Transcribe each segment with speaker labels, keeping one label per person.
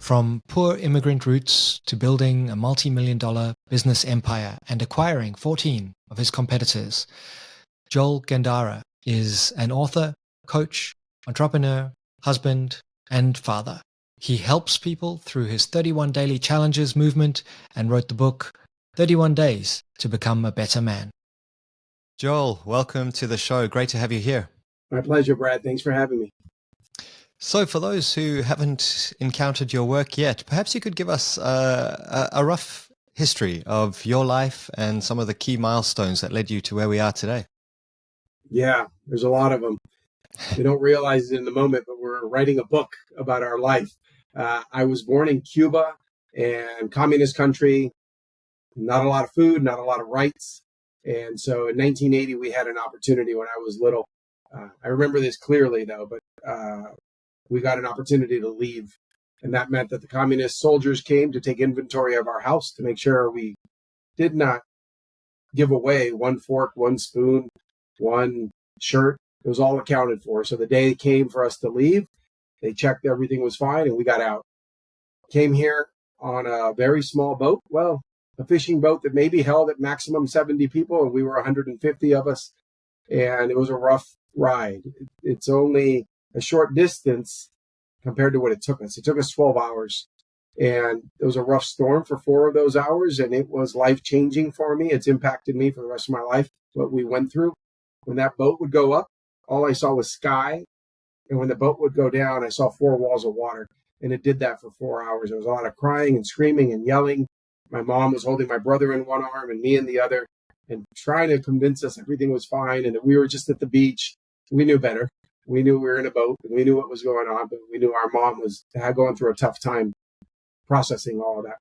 Speaker 1: From poor immigrant roots to building a multi-million-dollar business empire and acquiring 14 of his competitors, Joel Gandara is an author, coach, entrepreneur, husband, and father. He helps people through his 31 Daily Challenges movement and wrote the book 31 Days to Become a Better Man. Joel, welcome to the show. Great to have you here.
Speaker 2: My pleasure, Brad. Thanks for having me.
Speaker 1: So for those who haven't encountered your work yet, perhaps you could give us a rough history of your life and some of the key milestones that led you to where we are today.
Speaker 2: Yeah, there's a lot of them. We don't realize it in the moment, but we're writing a book about our life. I was born in Cuba, and communist country, not a lot of food, not a lot of rights. And so in 1980, we had an opportunity when I was little. I remember this clearly, though, but we got an opportunity to leave. And that meant that the communist soldiers came to take inventory of our house to make sure we did not give away one fork, one spoon, one shirt. It was all accounted for. So the day came for us to leave, they checked everything was fine, and we got out. Came here on a very small boat. Well, a fishing boat that maybe held at maximum 70 people, and we were 150 of us. And it was a rough ride. It's only a short distance compared to what it took us. It took us 12 hours. And it was a rough storm for 4 of those hours, and it was life-changing for me. It's impacted me for the rest of my life, what we went through. When that boat would go up, all I saw was sky. And when the boat would go down, I saw 4 walls of water. And it did that for 4 hours. There was a lot of crying and screaming and yelling. My mom was holding my brother in one arm and me in the other and trying to convince us everything was fine and that we were just at the beach. We knew better. We knew we were in a boat and we knew what was going on, but we knew our mom was going through a tough time processing all of that.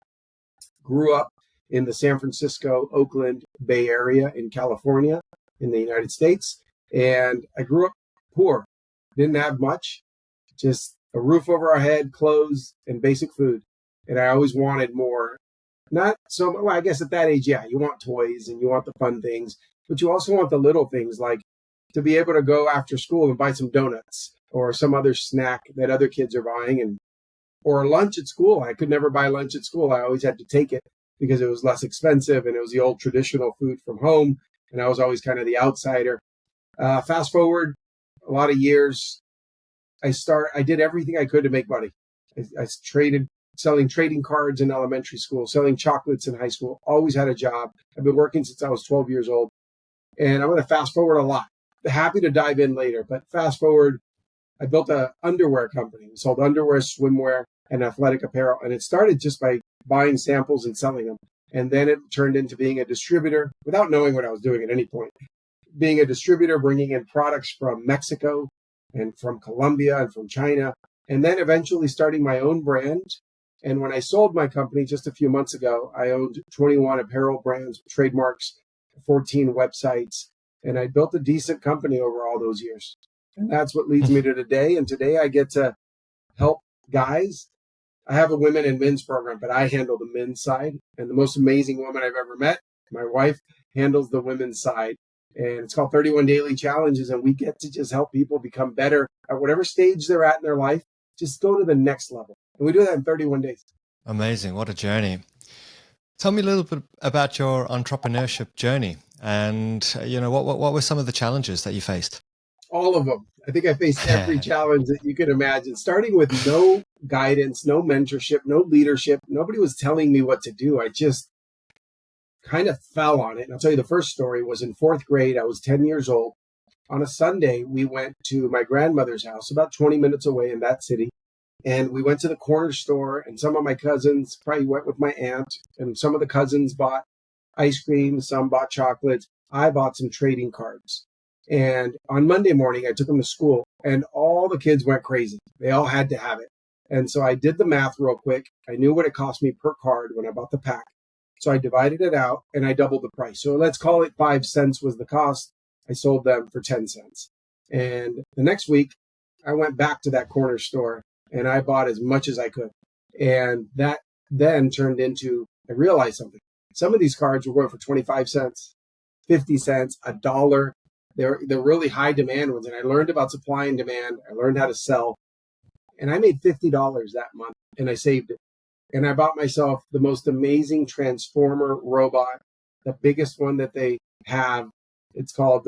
Speaker 2: Grew up in the San Francisco, Oakland Bay Area in California in the United States. And I grew up poor, didn't have much, just a roof over our head, clothes, and basic food. And I always wanted more. Not so, well, I guess at that age, yeah, you want toys and you want the fun things, but you also want the little things like to be able to go after school and buy some donuts or some other snack that other kids are buying, or lunch at school. I could never buy lunch at school. I always had to take it because it was less expensive and it was the old traditional food from home. And I was always kind of the outsider. Fast forward a lot of years, I did everything I could to make money. I traded, selling trading cards in elementary school, selling chocolates in high school, always had a job. I've been working since I was 12 years old. And I'm going to fast forward a lot. Happy to dive in later, but fast forward, I built an underwear company. We sold underwear, swimwear, and athletic apparel. And it started just by buying samples and selling them. And then it turned into being a distributor without knowing what I was doing at any point. Being a distributor, bringing in products from Mexico and from Colombia and from China, and then eventually starting my own brand. And when I sold my company just a few months ago, I owned 21 apparel brands, trademarks, 14 websites, and I built a decent company over all those years. And that's what leads me to today. And today I get to help guys. I have a women and men's program, but I handle the men's side. And the most amazing woman I've ever met, my wife, handles the women's side. And it's called 31 Daily Challenges. And we get to just help people become better at whatever stage they're at in their life. Just go to the next level. And we do that in 31 days.
Speaker 1: Amazing. What a journey. Tell me a little bit about your entrepreneurship journey and, what were some of the challenges that you faced?
Speaker 2: All of them. I think I faced every challenge that you could imagine, starting with no guidance, no mentorship, no leadership. Nobody was telling me what to do. I just kind of fell on it. And I'll tell you, the first story was in 4th grade. I was 10 years old. On a Sunday, we went to my grandmother's house, about 20 minutes away in that city. And we went to the corner store, and some of my cousins probably went with my aunt, and some of the cousins bought ice cream, some bought chocolates. I bought some trading cards. And on Monday morning, I took them to school, and all the kids went crazy. They all had to have it. And so I did the math real quick. I knew what it cost me per card when I bought the pack. So I divided it out, and I doubled the price. So let's call it 5 cents was the cost. I sold them for 10 cents. And the next week, I went back to that corner store, and I bought as much as I could. And that then turned into, I realized something. Some of these cards were going for 25 cents, 50 cents, $1. They're really high demand ones. And I learned about supply and demand. I learned how to sell. And I made $50 that month and I saved it. And I bought myself the most amazing transformer robot, the biggest one that they have. It's called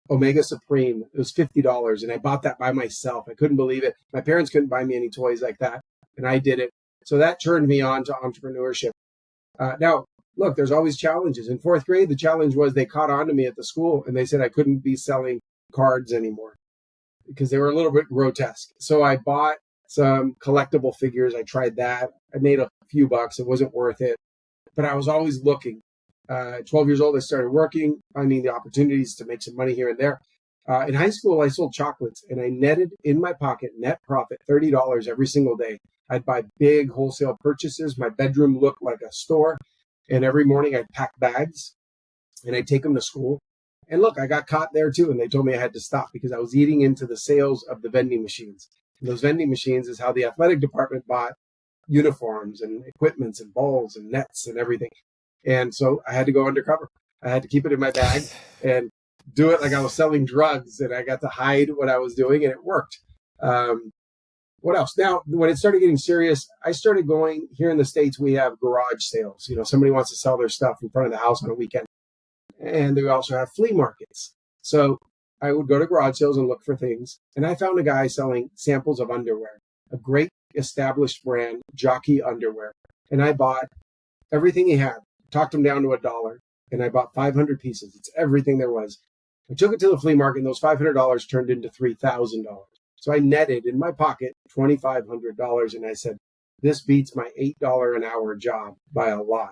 Speaker 2: Omega Supreme. It was $50, and I bought that by myself. I couldn't believe it. My parents couldn't buy me any toys like that, and I did it. So that turned me on to entrepreneurship. Now, look, there's always challenges. In fourth grade, the challenge was they caught on to me at the school, and they said I couldn't be selling cards anymore because they were a little bit grotesque. So I bought some collectible figures. I tried that. I made a few bucks. It wasn't worth it, but I was always looking. 12 years old, I started working, finding the opportunities to make some money here and there. In high school, I sold chocolates, and I netted in my pocket net profit $30 every single day. I'd buy big wholesale purchases. My bedroom looked like a store. And every morning I'd pack bags and I'd take them to school. And look, I got caught there too. And they told me I had to stop because I was eating into the sales of the vending machines. And those vending machines is how the athletic department bought uniforms and equipments and balls and nets and everything. And so I had to go undercover. I had to keep it in my bag and do it like I was selling drugs. And I got to hide what I was doing, and it worked. What else? Now, when it started getting serious, I started going here in the States. We have garage sales. Somebody wants to sell their stuff in front of the house on a weekend. And we also have flea markets. So I would go to garage sales and look for things. And I found a guy selling samples of underwear, a great established brand, Jockey Underwear. And I bought everything he had, talked him down to $1. And I bought 500 pieces. It's everything there was. I took it to the flea market, and those $500 turned into $3,000. So I netted in my pocket $2,500, and I said, this beats my $8 an hour job by a lot.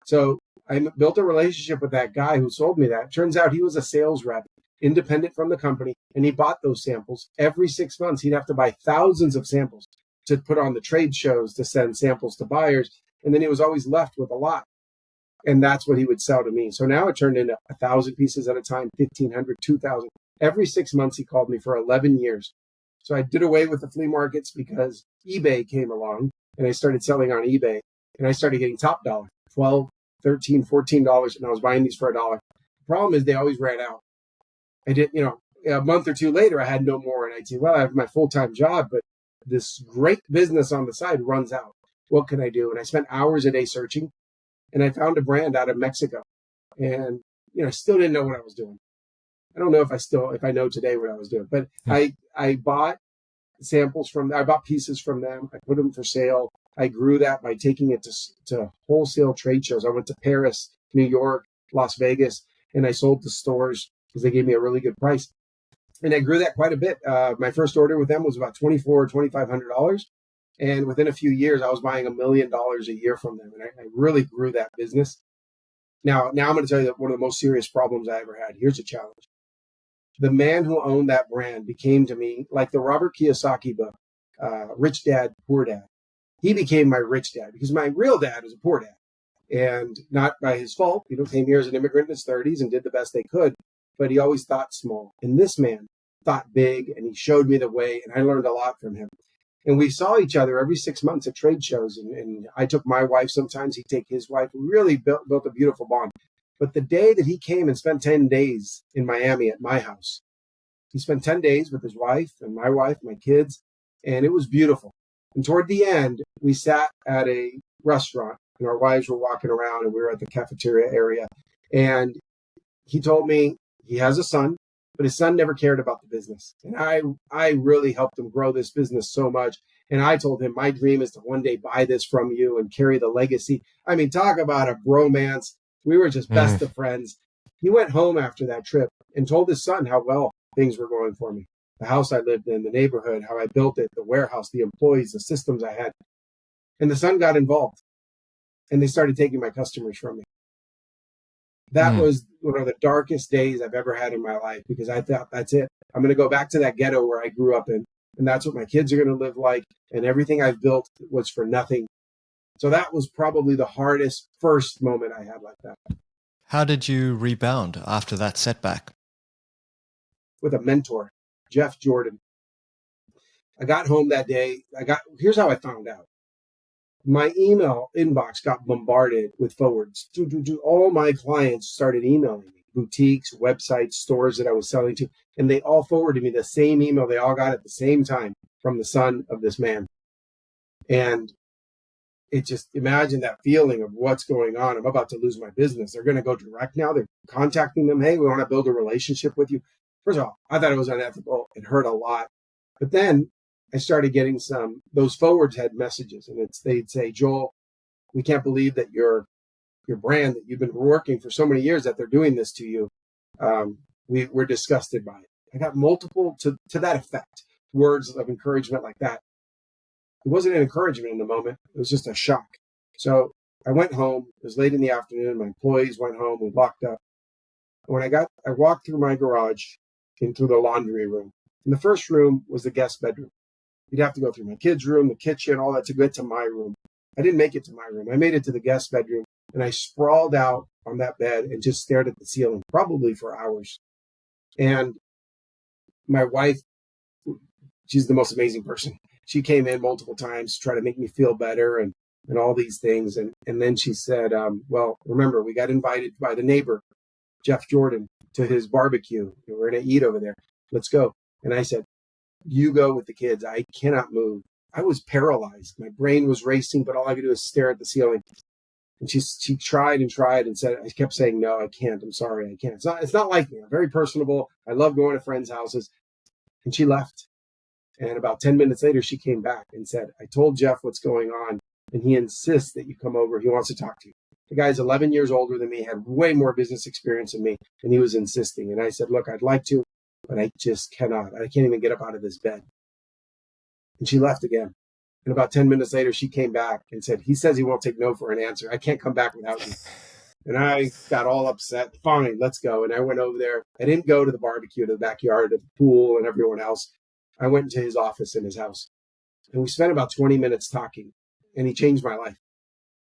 Speaker 2: So I built a relationship with that guy who sold me that. Turns out he was a sales rep, independent from the company, and he bought those samples. Every 6 months, he'd have to buy thousands of samples to put on the trade shows to send samples to buyers, and then he was always left with a lot. And that's what he would sell to me. So now it turned into 1,000 pieces at a time, 1,500, 2,000. Every 6 months, he called me for 11 years. So I did away with the flea markets because eBay came along, and I started selling on eBay, and I started getting top dollar, $12, $13, $14, and I was buying these for $1. The problem is they always ran out. I did, a month or two later, I had no more, and I'd say, well, I have my full-time job, but this great business on the side runs out. What can I do? And I spent hours a day searching, and I found a brand out of Mexico, and I still didn't know what I was doing. I don't know if I know today what I was doing, but I bought samples I bought pieces from them. I put them for sale. I grew that by taking it to wholesale trade shows. I went to Paris, New York, Las Vegas, and I sold to stores because they gave me a really good price. And I grew that quite a bit. My first order with them was about $2,400 or $2,500. And within a few years, I was buying $1 million a year from them. And I really grew that business. Now I'm going to tell you that one of the most serious problems I ever had. Here's a challenge. The man who owned that brand became to me like the Robert Kiyosaki book, Rich Dad, Poor Dad. He became my rich dad because my real dad was a poor dad, and not by his fault. Came here as an immigrant in his 30s and did the best they could, but he always thought small. And this man thought big, and he showed me the way, and I learned a lot from him. And we saw each other every 6 months at trade shows, and I took my wife. Sometimes he'd take his wife. We really built a beautiful bond. But the day that he came and spent 10 days in Miami at my house, he spent 10 days with his wife and my wife, my kids, and it was beautiful. And toward the end, we sat at a restaurant, and our wives were walking around, and we were at the cafeteria area. And he told me he has a son, but his son never cared about the business. And I really helped him grow this business so much. And I told him, my dream is to one day buy this from you and carry the legacy. I mean, talk about a bromance. We were just best of friends. He went home after that trip and told his son how well things were going for me. The house I lived in, the neighborhood, how I built it, the warehouse, the employees, the systems I had. And the son got involved, and they started taking my customers from me. That was one of the darkest days I've ever had in my life because I thought, that's it. I'm going to go back to that ghetto where I grew up in, and that's what my kids are going to live like, and everything I've built was for nothing. So that was probably the hardest first moment I had like that.
Speaker 1: How did you rebound after that setback?
Speaker 2: With a mentor, Jeff Jordan. I got home that day. Here's how I found out. My email inbox got bombarded with forwards. All my clients started emailing me, boutiques, websites, stores that I was selling to, and they all forwarded me the same email they all got at the same time from the son of this man. And it just, imagine that feeling of what's going on. I'm about to lose my business. They're going to go direct now. They're contacting them. Hey, we want to build a relationship with you. First of all, I thought it was unethical. It hurt a lot. But then I started getting those forwards had messages, and they'd say, Joel, we can't believe that your brand that you've been working for so many years, that they're doing this to you. We're disgusted by it. I got multiple to that effect, words of encouragement like that. It wasn't an encouragement in the moment. It was just a shock. So I went home. It was late in the afternoon. My employees went home. We locked up. And when I walked through my garage into the laundry room. And the first room was the guest bedroom. You'd have to go through my kids' room, the kitchen, all that to get to my room. I didn't make it to my room. I made it to the guest bedroom, and I sprawled out on that bed and just stared at the ceiling, probably for hours. And my wife, she's the most amazing person. She came in multiple times to try to make me feel better and all these things. And then she said, well, remember, we got invited by the neighbor, Jeff Jordan, to his barbecue. We're going to eat over there. Let's go. And I said, you go with the kids. I cannot move. I was paralyzed. My brain was racing, but all I could do is stare at the ceiling. And she tried and tried and said, I kept saying, no, I can't. I'm sorry. I can't. It's not like me. I'm very personable. I love going to friends' houses. And she left. And about 10 minutes later, she came back and said, I told Jeff what's going on, and he insists that you come over. He wants to talk to you. The guy's 11 years older than me, had way more business experience than me, and he was insisting. And I said, look, I'd like to, but I just cannot. I can't even get up out of this bed. And she left again. And about 10 minutes later, she came back and said, he says he won't take no for an answer. I can't come back without you. And I got all upset. Fine, let's go. And I went over there. I didn't go to the barbecue, to the backyard, to the pool and everyone else. I went into his office in his house. And we spent about 20 minutes talking. And he changed my life.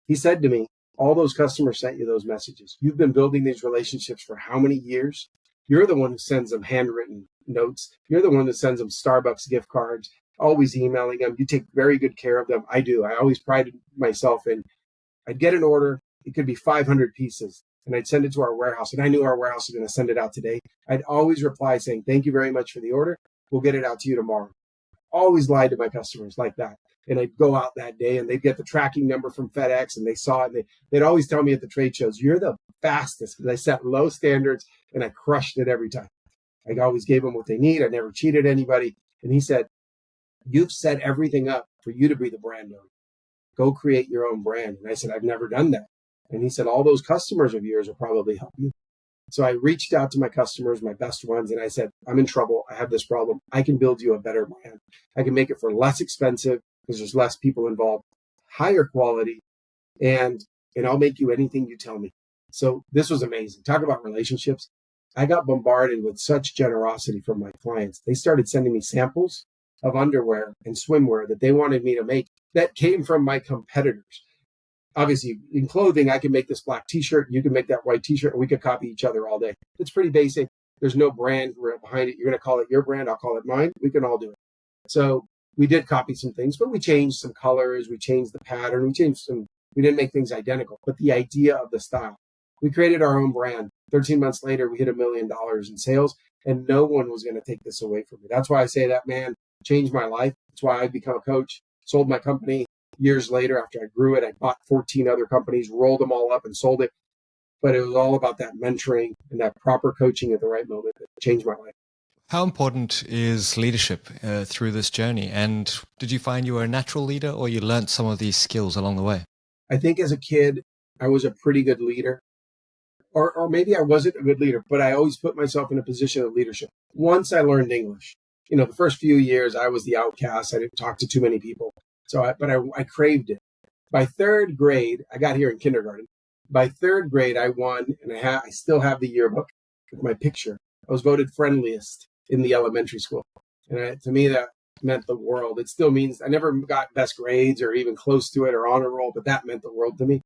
Speaker 2: He said to me, all those customers sent you those messages. You've been building these relationships for how many years? You're the one who sends them handwritten notes. You're the one that sends them Starbucks gift cards, always emailing them. You take very good care of them. I do. I always prided myself in, I'd get an order. It could be 500 pieces. And I'd send it to our warehouse. And I knew our warehouse was going to send it out today. I'd always reply saying, thank you very much for the order. We'll get it out to you tomorrow. Always lied to my customers like that. And I'd go out that day and they'd get the tracking number from FedEx and they saw it. And they'd always tell me at the trade shows, you're the fastest, because I set low standards and I crushed it every time. I always gave them what they need. I never cheated anybody. And he said, you've set everything up for you to be the brand owner. Go create your own brand. And I said, I've never done that. And he said, all those customers of yours will probably help you. So I reached out to my customers, my best ones, and I said, I'm in trouble. I have this problem. I can build you a better brand. I can make it for less expensive because there's less people involved, higher quality, and I'll make you anything you tell me. So this was amazing. Talk about relationships. I got bombarded with such generosity from my clients. They started sending me samples of underwear and swimwear that they wanted me to make that came from my competitors. Obviously, in clothing, I can make this black t-shirt. You can make that white t-shirt, and we could copy each other all day. It's pretty basic. There's no brand behind it. You're going to call it your brand. I'll call it mine. We can all do it. So we did copy some things, but we changed some colors. We changed the pattern. We didn't make things identical, but the idea of the style. We created our own brand. 13 months later, we hit $1 million in sales, and no one was going to take this away from me. That's why I say that man changed my life. That's why I become a coach, sold my company. Years later, after I grew it, I bought 14 other companies, rolled them all up and sold it. But it was all about that mentoring and that proper coaching at the right moment that changed my life.
Speaker 1: How important is leadership through this journey? And did you find you were a natural leader, or you learned some of these skills along the way?
Speaker 2: I think as a kid, I was a pretty good leader. Or maybe I wasn't a good leader, but I always put myself in a position of leadership. Once I learned English, the first few years, I was the outcast. I didn't talk to too many people. But I craved it. By third grade, I got here in kindergarten. By third grade, I won, and I still have the yearbook with my picture. I was voted friendliest in the elementary school. And to me, that meant the world. It still means I never got best grades or even close to it or honor roll, but that meant the world to me.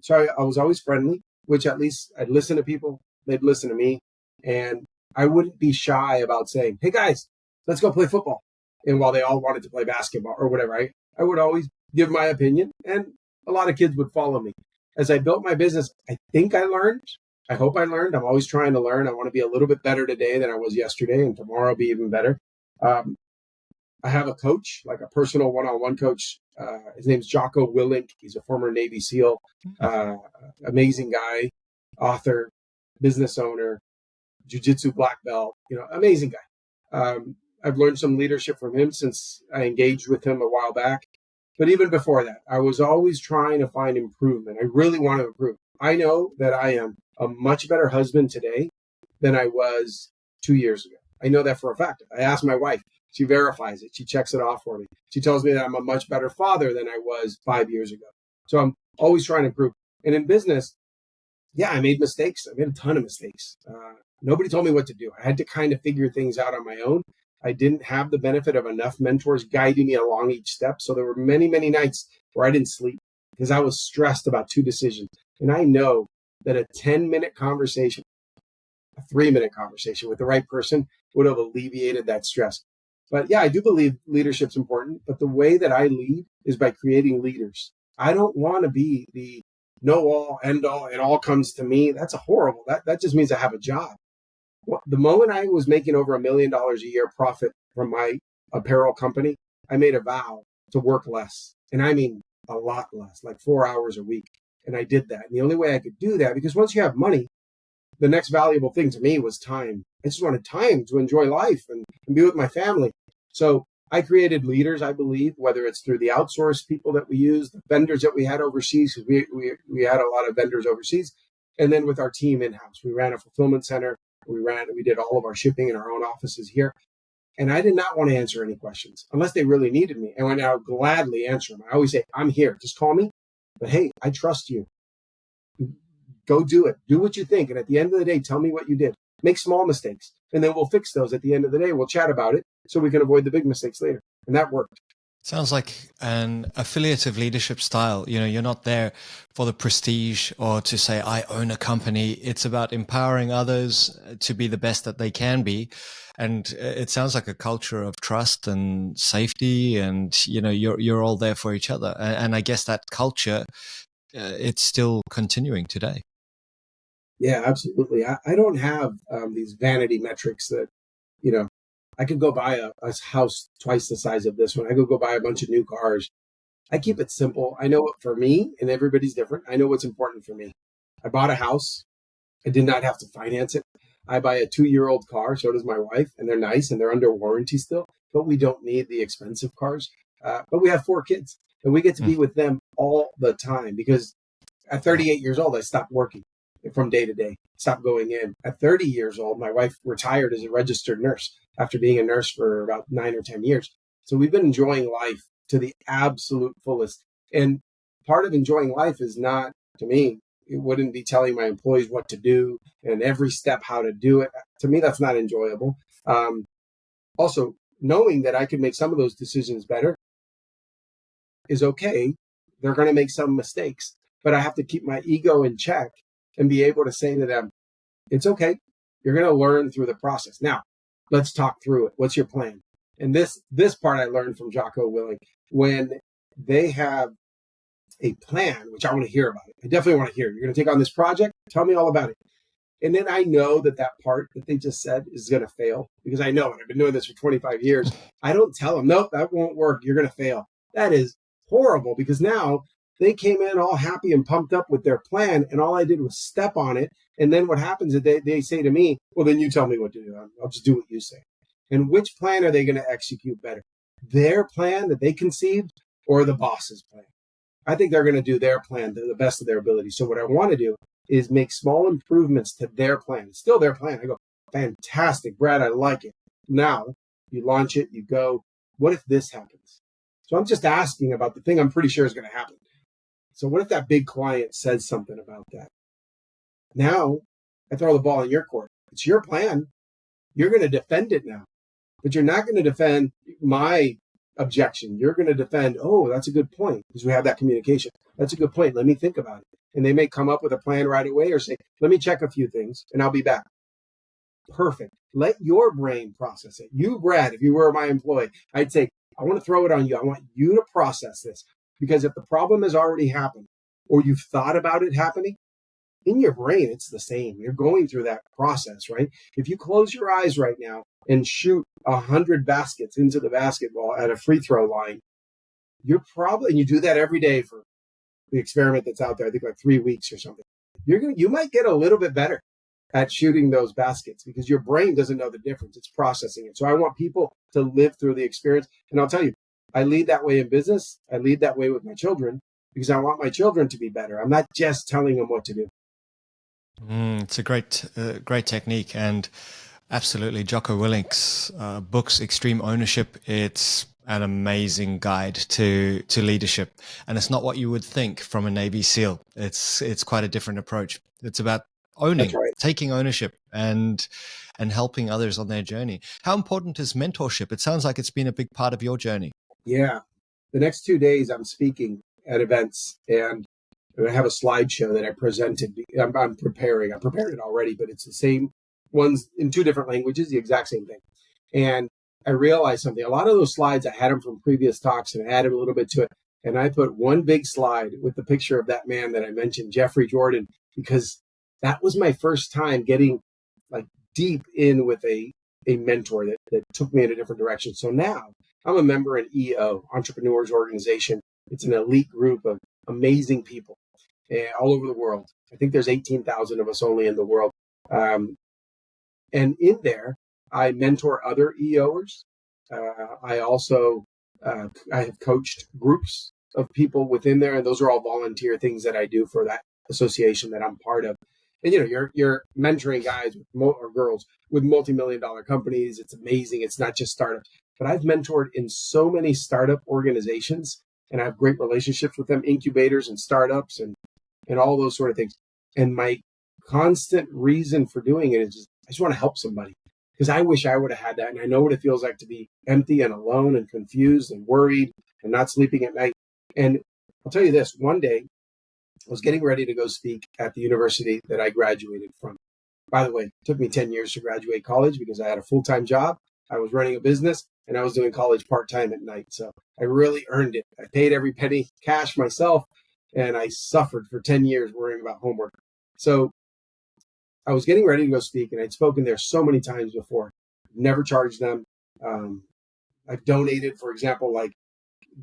Speaker 2: So I was always friendly, which at least I'd listen to people. They'd listen to me. And I wouldn't be shy about saying, hey, guys, let's go play football. And while they all wanted to play basketball or whatever, I would always give my opinion, and a lot of kids would follow me. As I built my business, I think I learned. I hope I learned. I'm always trying to learn. I want to be a little bit better today than I was yesterday, and tomorrow I'll be even better. I have a coach, like a personal one-on-one coach. His name's Jocko Willink. He's a former Navy SEAL, amazing guy, author, business owner, jiu-jitsu black belt, amazing guy. I've learned some leadership from him since I engaged with him a while back. But even before that, I was always trying to find improvement. I really want to improve. I know that I am a much better husband today than I was 2 years ago. I know that for a fact. I asked my wife. She verifies it. She checks it off for me. She tells me that I'm a much better father than I was 5 years ago. So I'm always trying to improve. And in business, yeah, I made mistakes. I made a ton of mistakes. Nobody told me what to do. I had to kind of figure things out on my own. I didn't have the benefit of enough mentors guiding me along each step. So there were many, many nights where I didn't sleep because I was stressed about 2 decisions. And I know that a 10-minute conversation, a 3-minute conversation with the right person would have alleviated that stress. But yeah, I do believe leadership's important. But the way that I lead is by creating leaders. I don't want to be the know-all, end-all, it all comes to me. That's horrible. That just means I have a job. Well, the moment I was making over $1 million a year profit from my apparel company, I made a vow to work less. And I mean a lot less, like 4 hours a week. And I did that. And the only way I could do that, because once you have money, the next valuable thing to me was time. I just wanted time to enjoy life and be with my family. So I created leaders, I believe, whether it's through the outsourced people that we use, the vendors that we had overseas, because we had a lot of vendors overseas, and then with our team in-house. We ran a fulfillment center. We did all of our shipping in our own offices here. And I did not want to answer any questions unless they really needed me. And I would gladly answer them. I always say, I'm here. Just call me. But hey, I trust you. Go do it. Do what you think. And at the end of the day, tell me what you did. Make small mistakes. And then we'll fix those at the end of the day. We'll chat about it so we can avoid the big mistakes later. And that worked.
Speaker 1: Sounds like an affiliative leadership style. You're not there for the prestige or to say, I own a company. It's about empowering others to be the best that they can be. And it sounds like a culture of trust and safety, and, you're all there for each other. And I guess that culture, it's still continuing today.
Speaker 2: Yeah, absolutely. I don't have these vanity metrics that, I could go buy a house twice the size of this one. I could go buy a bunch of new cars. I keep it simple. I know for me, and everybody's different. I know what's important for me. I bought a house. I did not have to finance it. I buy a 2-year-old car. So does my wife, and they're nice and they're under warranty still, but we don't need the expensive cars. But we have 4 kids and we get to be with them all the time because at 38 years old, I stopped working from day to day, stopped going in. At 30 years old, my wife retired as a registered nurse after being a nurse for about 9 or 10 years. So we've been enjoying life to the absolute fullest. And part of enjoying life is not, to me, it wouldn't be telling my employees what to do and every step how to do it. To me, that's not enjoyable. Also, knowing that I could make some of those decisions better is okay. They're going to make some mistakes, but I have to keep my ego in check and be able to say to them, it's okay. You're going to learn through the process. Now, let's talk through it. What's your plan? And this part I learned from Jocko Willink. When they have a plan, which I want to hear about it. I definitely want to hear. You're going to take on this project? Tell me all about it. And then I know that part that they just said is going to fail because I know it. I've been doing this for 25 years. I don't tell them, nope, that won't work. You're going to fail. That is horrible because now they came in all happy and pumped up with their plan, and all I did was step on it. And then what happens is they say to me, well, then you tell me what to do. I'll just do what you say. And which plan are they going to execute better? Their plan that they conceived or the boss's plan? I think they're going to do their plan to the best of their ability. So what I want to do is make small improvements to their plan. It's still their plan. I go, fantastic, Brad, I like it. Now you launch it, you go, what if this happens? So I'm just asking about the thing I'm pretty sure is going to happen. So what if that big client says something about that? Now I throw the ball in your court. It's your plan. You're going to defend it now, but you're not going to defend my objection. You're going to defend, oh, that's a good point, because we have that communication. That's a good point. Let me think about it. And they may come up with a plan right away or say, let me check a few things and I'll be back. Perfect. Let your brain process it. You, Brad, if you were my employee, I'd say, I want to throw it on you. I want you to process this, because if the problem has already happened or you've thought about it happening, in your brain, it's the same. You're going through that process, right? If you close your eyes right now and shoot 100 baskets into the basketball at a free throw line, and you do that every day for the experiment that's out there, I think like 3 weeks or something, you might get a little bit better at shooting those baskets because your brain doesn't know the difference. It's processing it. So I want people to live through the experience. And I'll tell you, I lead that way in business. I lead that way with my children because I want my children to be better. I'm not just telling them what to do.
Speaker 1: It's a great technique. And absolutely, Jocko Willink's books, Extreme Ownership, it's an amazing guide to leadership. And it's not what you would think from a Navy SEAL. It's quite a different approach. It's about owning, taking ownership and helping others on their journey. How important is mentorship? It sounds like it's been a big part of your journey.
Speaker 2: Yeah. The next 2 days I'm speaking at events and I have a slideshow that I presented. I'm preparing. I prepared it already, but it's the same ones in 2 different languages, the exact same thing. And I realized something. A lot of those slides, I had them from previous talks and I added a little bit to it. And I put one big slide with the picture of that man that I mentioned, Jeffrey Jordan, because that was my first time getting like deep in with a mentor that took me in a different direction. So now I'm a member in EO, Entrepreneurs Organization. It's an elite group of amazing people all over the world. I think there's 18,000 of us only in the world. And in there, I mentor other EOers. I also I have coached groups of people within there, and those are all volunteer things that I do for that association that I'm part of. And you're mentoring guys or girls with multi-million-dollar companies. It's amazing. It's not just startups, but I've mentored in so many startup organizations, and I have great relationships with them, incubators and startups, and all those sort of things. And my constant reason for doing it is I just want to help somebody because I wish I would have had that. And I know what it feels like to be empty and alone and confused and worried and not sleeping at night. And I'll tell you this, one day I was getting ready to go speak at the university that I graduated from. By the way, it took me 10 years to graduate college because I had a full-time job. I was running a business and I was doing college part-time at night. So I really earned it. I paid every penny cash myself and I suffered for 10 years worrying about homework. So I was getting ready to go speak and I'd spoken there so many times before, never charged them. I've donated, for example, like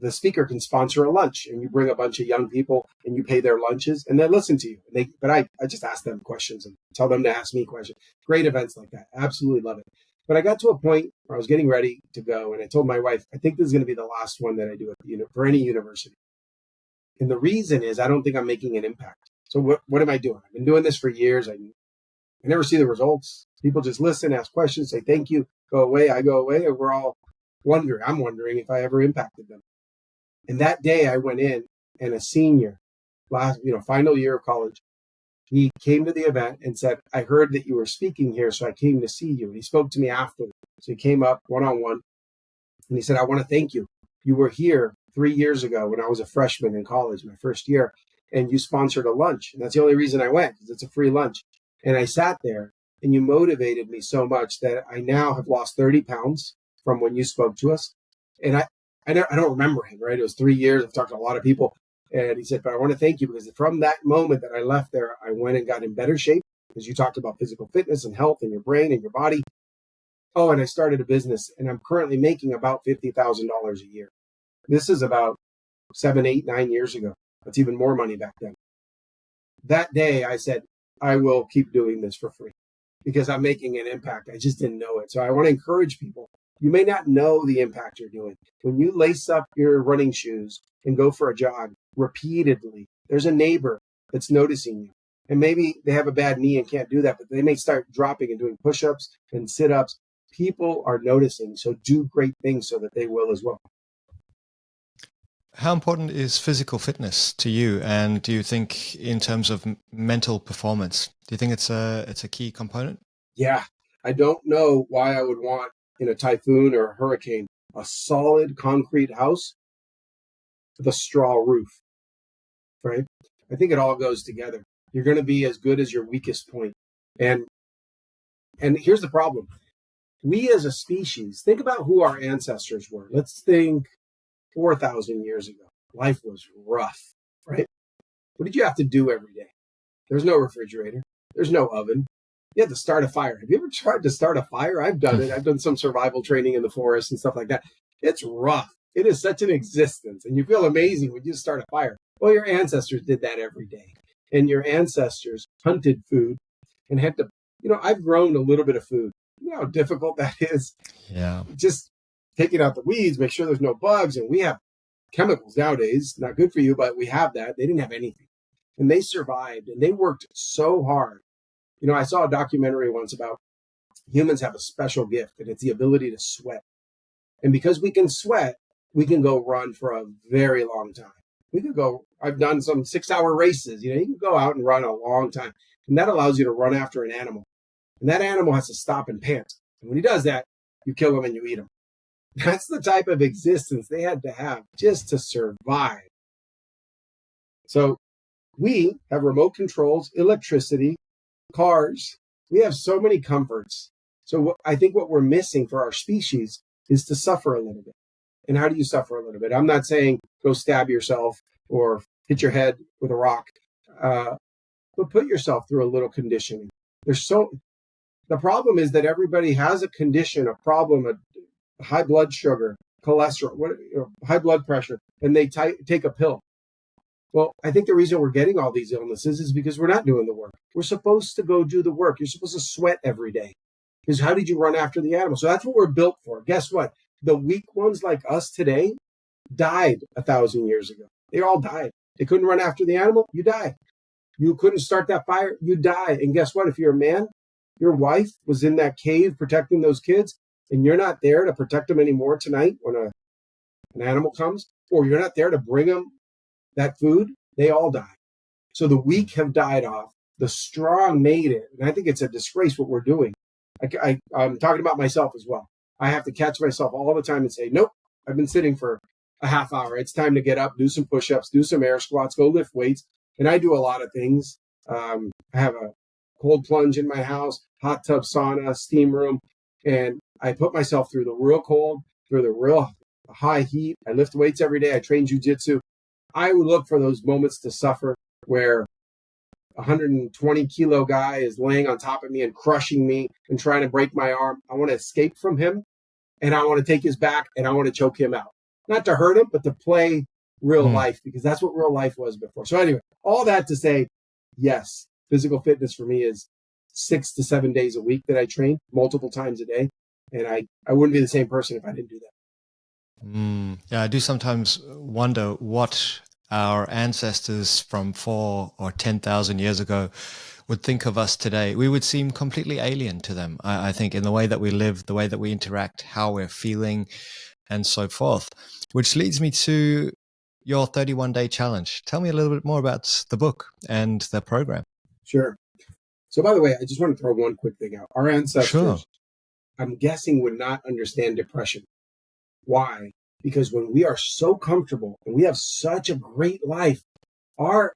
Speaker 2: the speaker can sponsor a lunch and you bring a bunch of young people and you pay their lunches and they listen to you. But I just ask them questions and tell them to ask me questions. Great events like that. Absolutely love it. But I got to a point where I was getting ready to go and I told my wife, I think this is going to be the last one that I do for any university. And the reason is I don't think I'm making an impact. So what am I doing? I've been doing this for years. I never see the results. People just listen, ask questions, say thank you, go away, I go away, and we're all wondering. I'm wondering if I ever impacted them. And that day I went in and a senior, final year of college, he came to the event and said, I heard that you were speaking here, so I came to see you. And he spoke to me afterwards. So he came up one-on-one and he said, I want to thank you. You were here 3 years ago when I was a freshman in college, my first year, and you sponsored a lunch. And that's the only reason I went, because it's a free lunch. And I sat there and you motivated me so much that I now have lost 30 pounds from when you spoke to us. And I don't remember him, right? It was 3 years. I've talked to a lot of people. And he said, but I want to thank you because from that moment that I left there, I went and got in better shape because you talked about physical fitness and health and your brain and your body. Oh, and I started a business and I'm currently making about $50,000 a year. This is about 7, 8, 9 years ago. That's even more money back then. That day I said, I will keep doing this for free because I'm making an impact. I just didn't know it. So I want to encourage people. You may not know the impact you're doing. When you lace up your running shoes and go for a jog repeatedly, there's a neighbor that's noticing you. And maybe they have a bad knee and can't do that, but they may start dropping and doing push-ups and sit-ups. People are noticing. So do great things so that they will as well.
Speaker 1: How important is physical fitness to you? And do you think in terms of mental performance, do you think it's a key component?
Speaker 2: Yeah. I don't know why I would want in a typhoon or a hurricane, a solid concrete house with a straw roof, right? I think it all goes together. You're going to be as good as your weakest point. And here's the problem. We as a species, think about who our ancestors were. Let's think 4,000 years ago. Life was rough, right? What did you have to do every day? There's no refrigerator. There's no oven. You had to start a fire. Have you ever tried to start a fire? I've done it. I've done some survival training in the forest and stuff like that. It's rough. It is such an existence. And you feel amazing when you start a fire. Well, your ancestors did that every day. And your ancestors hunted food and had to, I've grown a little bit of food. You know how difficult that is?
Speaker 1: Yeah.
Speaker 2: Just taking out the weeds, make sure there's no bugs. And we have chemicals nowadays, not good for you, but we have that. They didn't have anything. And they survived and they worked so hard. I saw a documentary once about humans have a special gift, and it's the ability to sweat. And because we can sweat, we can go run for a very long time. I've done some 6-hour races. You can go out and run a long time. And that allows you to run after an animal. And that animal has to stop and pant. And when he does that, you kill him and you eat him. That's the type of existence they had to have just to survive. So we have remote controls, electricity, cars. We have so many comforts. So I think what we're missing for our species is to suffer a little bit. And how do you suffer a little bit? I'm not saying go stab yourself or hit your head with a rock, but put yourself through a little conditioning. The problem is that everybody has a condition, a problem, a high blood sugar, cholesterol, high blood pressure, and they take a pill. Well, I think the reason we're getting all these illnesses is because we're not doing the work. We're supposed to go do the work. You're supposed to sweat every day. Because how did you run after the animal? So that's what we're built for. Guess what? The weak ones like us today died 1,000 years ago. They all died. They couldn't run after the animal. You die. You couldn't start that fire. You die. And guess what? If you're a man, your wife was in that cave protecting those kids, and you're not there to protect them anymore tonight when an animal comes, or you're not there to bring them that food, they all die. So the weak have died off. The strong made it. And I think it's a disgrace what we're doing. I'm talking about myself as well. I have to catch myself all the time and say, nope, I've been sitting for a half hour. It's time to get up, do some push-ups, do some air squats, go lift weights. And I do a lot of things. I have a cold plunge in my house, hot tub, sauna, steam room. And I put myself through the real cold, through the real high heat. I lift weights every day. I train jujitsu. I would look for those moments to suffer where 120 kilo guy is laying on top of me and crushing me and trying to break my arm. I want to escape from him, and I want to take his back, and I want to choke him out. Not to hurt him, but to play real life, because that's what real life was before. So anyway, all that to say, yes, physical fitness for me is 6 to 7 days a week that I train multiple times a day. And I wouldn't be the same person if I didn't do that.
Speaker 1: Yeah, I do sometimes wonder what our ancestors from 4 or 10,000 years ago would think of us today. We would seem completely alien to them, I think, in the way that we live, the way that we interact, how we're feeling, and so forth. Which leads me to your 31-day challenge. Tell me a little bit more about the book and the program.
Speaker 2: Sure. So by the way, I just want to throw one quick thing out. Our ancestors, I'm guessing, would not understand depression. Why? Because when we are so comfortable and we have such a great life, our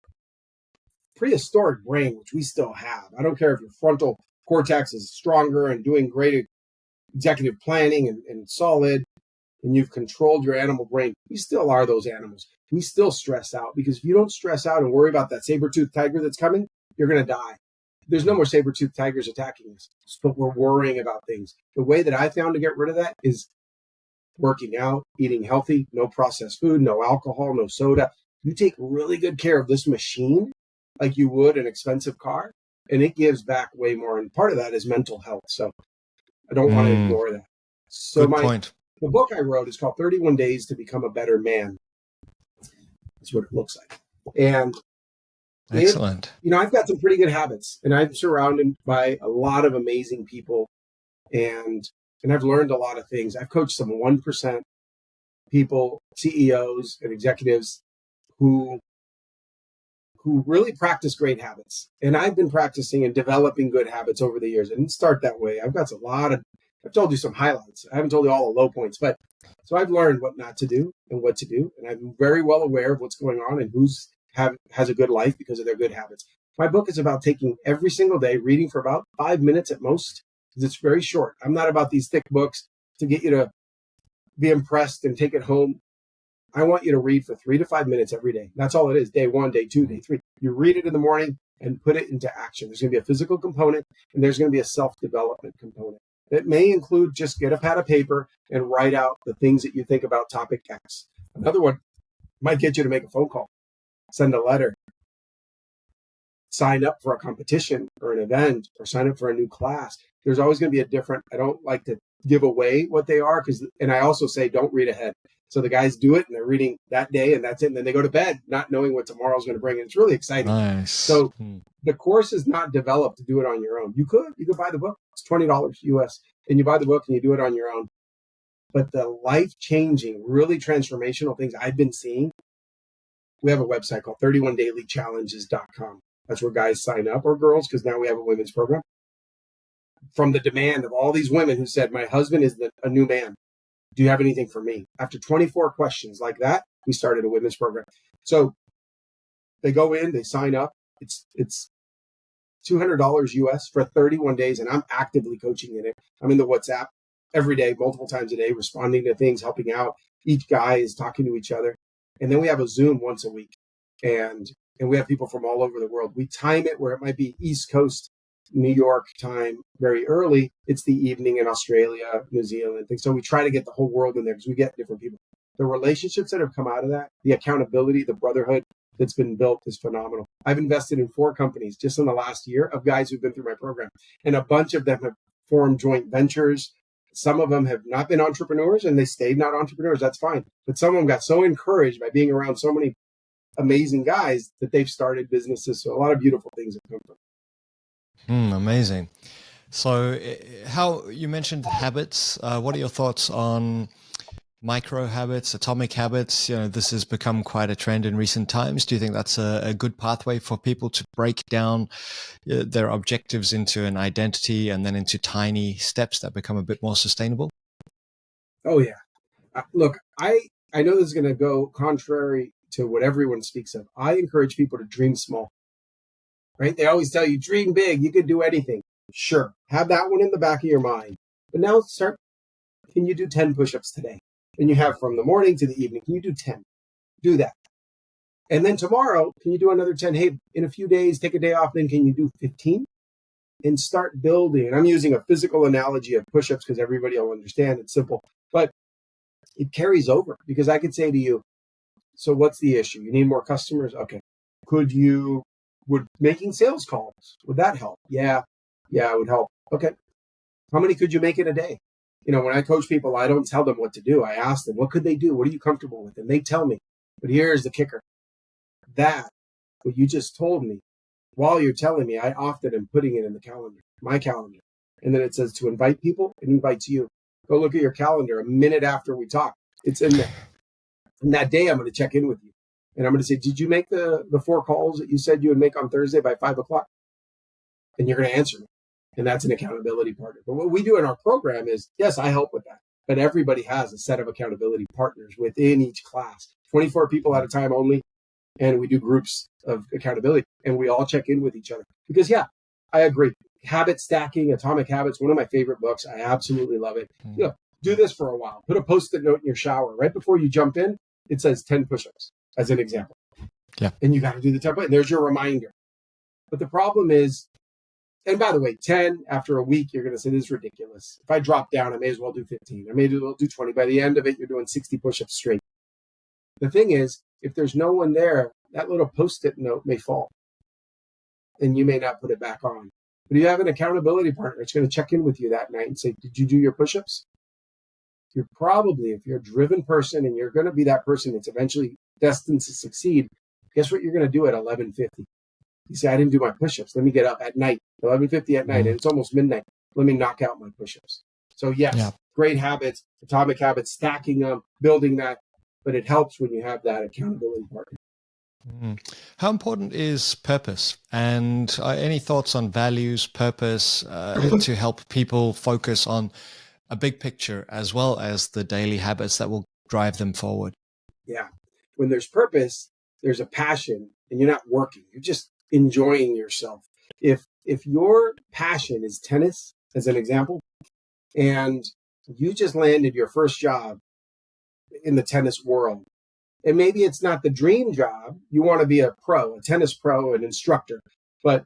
Speaker 2: prehistoric brain, which we still have, I don't care if your frontal cortex is stronger and doing great executive planning and solid, and you've controlled your animal brain, we still are those animals. We still stress out, because if you don't stress out and worry about that saber-toothed tiger that's coming, you're going to die. There's no more saber-toothed tigers attacking us, but we're worrying about things. The way that I found to get rid of that is working out, eating healthy, no processed food, no alcohol, no soda. You take really good care of this machine like you would an expensive car, and it gives back way more. And part of that is mental health. So I don't want to ignore that. So
Speaker 1: good point.
Speaker 2: The book I wrote is called 31 Days to Become a Better Man. That's what it looks like. And
Speaker 1: excellent.
Speaker 2: I've got some pretty good habits, and I'm surrounded by a lot of amazing people, and I've learned a lot of things. I've coached some 1% people, CEOs and executives who really practice great habits. And I've been practicing and developing good habits over the years. I didn't start that way. I've told you some highlights. I haven't told you all the low points, but so I've learned what not to do and what to do. And I'm very well aware of what's going on and has a good life because of their good habits. My book is about taking every single day, reading for about 5 minutes at most, because it's very short. I'm not about these thick books to get you to be impressed and take it home. I want you to read for 3 to 5 minutes every day. That's all it is. Day 1, day 2, day 3. You read it in the morning. and put it into action. There's going to be a physical component and there's going to be a self-development component. It may include just get a pad of paper and write out the things that you think about topic X. Another one might get you to make a phone call, send a letter, sign up for a competition or an event, or sign up for a new class. There's always going to be a different, I don't like to give away what they are, and I also say don't read ahead. So the guys do it and they're reading that day and that's it. And then they go to bed not knowing what tomorrow's going to bring. And it's really exciting.
Speaker 1: Nice.
Speaker 2: So the course is not developed to do it on your own. You could buy the book. It's $20 US and you buy the book and you do it on your own. But the life-changing, really transformational things I've been seeing, we have a website called 31dailychallenges.com. That's where guys sign up, or girls, because now we have a women's program. From the demand of all these women who said, my husband is a new man. Do you have anything for me? After 24 questions like that, we started a women's program. So they go in, they sign up. It's $200 US for 31 days, and I'm actively coaching in it. I'm in the WhatsApp every day, multiple times a day, responding to things, helping out. Each guy is talking to each other. And then we have a Zoom once a week. And we have people from all over the world. We time it where it might be East Coast, New York time very early. It's the evening in Australia, New Zealand. So we try to get the whole world in there because we get different people. The relationships that have come out of that, the accountability, the brotherhood that's been built is phenomenal. I've invested in 4 companies just in the last year of guys who've been through my program. And a bunch of them have formed joint ventures. Some of them have not been entrepreneurs and they stayed not entrepreneurs. That's fine. But some of them got so encouraged by being around so many amazing guys that they've started businesses. So a lot of beautiful things have come from.
Speaker 1: Amazing. So how you mentioned habits. What are your thoughts on micro habits, atomic habits? This has become quite a trend in recent times. Do you think that's a good pathway for people to break down their objectives into an identity and then into tiny steps that become a bit more sustainable?
Speaker 2: Oh, yeah. Look, I know this is going to go contrary to what everyone speaks of. I encourage people to dream small, right? They always tell you, dream big, you could do anything. Sure, have that one in the back of your mind. But now can you do 10 push-ups today? And you have from the morning to the evening, can you do 10? Do that. And then tomorrow, can you do another 10? Hey, in a few days, take a day off, then can you do 15? And start building. And I'm using a physical analogy of push-ups because everybody will understand. It's simple. But it carries over because I could say to you, so what's the issue? You need more customers? Okay. Would making sales calls, would that help? Yeah, it would help. Okay. How many could you make in a day? When I coach people, I don't tell them what to do. I ask them, what could they do? What are you comfortable with? And they tell me. But here's the kicker. What you just told me, while you're telling me, I often am putting it in the calendar, my calendar. And then it says to invite people, it invites you. Go look at your calendar a minute after we talk. It's in there. And that day, I'm going to check in with you. And I'm going to say, did you make the 4 calls that you said you would make on Thursday by 5 o'clock? And you're going to answer me. And that's an accountability partner. But what we do in our program is, yes, I help with that. But everybody has a set of accountability partners within each class, 24 people at a time only. And we do groups of accountability. And we all check in with each other. Because, yeah, I agree. Habit stacking, Atomic Habits, one of my favorite books. I absolutely love it. Do this for a while. Put a Post-it note in your shower. Right before you jump in, it says 10 push-ups as an example.
Speaker 1: Yeah.
Speaker 2: And you got to do the 10, and there's your reminder. But the problem is, and by the way, 10 after a week, you're going to say, this is ridiculous. If I drop down, I may as well do 15. I may as well do 20. By the end of it, you're doing 60 push-ups straight. The thing is, if there's no one there, that little Post-it note may fall. And you may not put it back on. But if you have an accountability partner, it's going to check in with you that night and say, did you do your push-ups? You're probably, if you're a driven person and you're going to be that person that's eventually destined to succeed, guess what you're going to do at 11:50? You say, I didn't do my push-ups. Let me get up at night, 11:50 at night, and it's almost midnight. Let me knock out my push-ups. So yes, Great habits, Atomic Habits, stacking them, building that, but it helps when you have that accountability partner.
Speaker 1: How important is purpose? And any thoughts on values, purpose, to help people focus on a big picture as well as the daily habits that will drive them forward?
Speaker 2: Yeah. When there's purpose, there's a passion, and you're not working. You're just enjoying yourself. If your passion is tennis, as an example, and you just landed your first job in the tennis world, and maybe it's not the dream job, you want to be a pro, a tennis pro, an instructor, But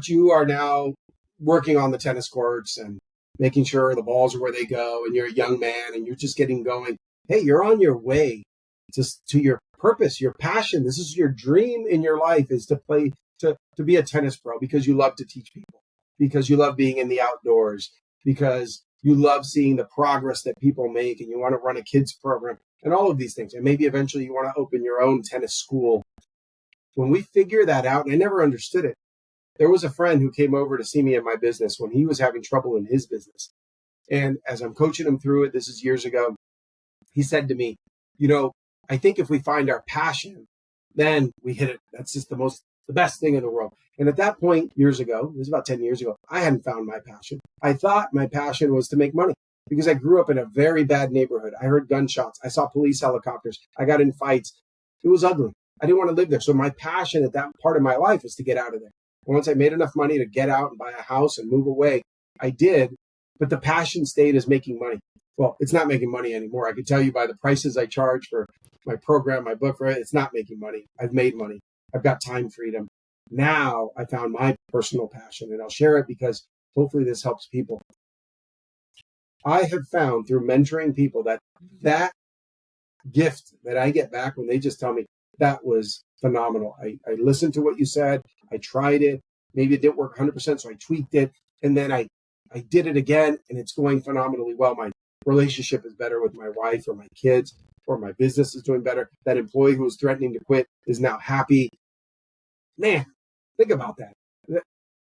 Speaker 2: you are now working on the tennis courts and making sure the balls are where they go, and you're a young man and you're just getting going. Hey, you're on your way to your purpose, your passion. This is your dream in your life, is to play, to be a tennis pro, because you love to teach people, because you love being in the outdoors, because you love seeing the progress that people make, and you want to run a kids program and all of these things. And maybe eventually you want to open your own tennis school. When we figure that out, and I never understood it, there was a friend who came over to see me in my business when he was having trouble in his business. And as I'm coaching him through it, this is years ago, he said to me, I think if we find our passion, then we hit it. That's just the best thing in the world. And at that point, years ago, it was about 10 years ago, I hadn't found my passion. I thought my passion was to make money, because I grew up in a very bad neighborhood. I heard gunshots. I saw police helicopters. I got in fights. It was ugly. I didn't want to live there. So my passion at that part of my life was to get out of there. And once I made enough money to get out and buy a house and move away, I did. But the passion stayed as making money. Well, it's not making money anymore. I can tell you by the prices I charge for my program, my book, right? It's not making money. I've made money. I've got time freedom. Now I found my personal passion, and I'll share it because hopefully this helps people. I have found through mentoring people that gift that I get back when they just tell me, that was phenomenal. I listened to what you said. I tried it. Maybe it didn't work 100%, so I tweaked it. And then I did it again, and it's going phenomenally well. My relationship is better with my wife or my kids, or my business is doing better. That employee who was threatening to quit is now happy. Man, think about that.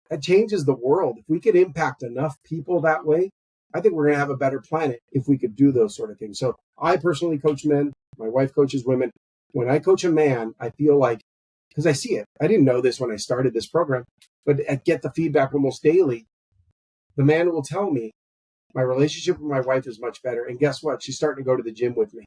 Speaker 2: That changes the world. If we could impact enough people that way, I think we're going to have a better planet if we could do those sort of things. So I personally coach men. My wife coaches women. When I coach a man, I feel like, because I see it. I didn't know this when I started this program, but I get the feedback almost daily. The man will tell me, my relationship with my wife is much better. And guess what? She's starting to go to the gym with me.